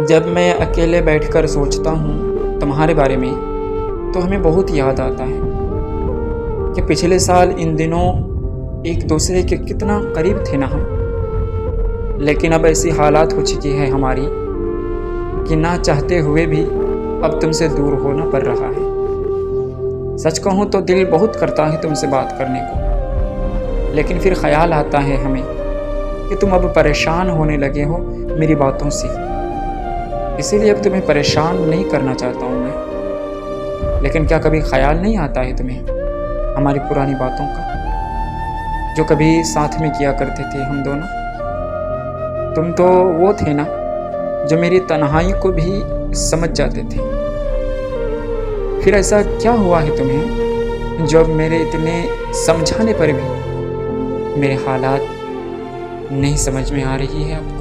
जब मैं अकेले बैठकर सोचता हूँ तुम्हारे बारे में तो हमें बहुत याद आता है कि पिछले साल इन दिनों एक दूसरे के कितना करीब थे ना हम। लेकिन अब ऐसी हालात हो चुकी है हमारी कि ना चाहते हुए भी अब तुमसे दूर होना पड़ रहा है। सच कहूँ तो दिल बहुत करता है तुमसे बात करने को, लेकिन फिर ख्याल आता है हमें कि तुम अब परेशान होने लगे हो मेरी बातों से, इसीलिए अब तुम्हें परेशान नहीं करना चाहता हूँ मैं। लेकिन क्या कभी ख्याल नहीं आता है तुम्हें हमारी पुरानी बातों का, जो कभी साथ में किया करते थे हम दोनों? तुम तो वो थे ना जो मेरी तन्हाई को भी समझ जाते थे। फिर ऐसा क्या हुआ है तुम्हें जो अब मेरे इतने समझाने पर भी मेरे हालात नहीं समझ में आ रही है आपको?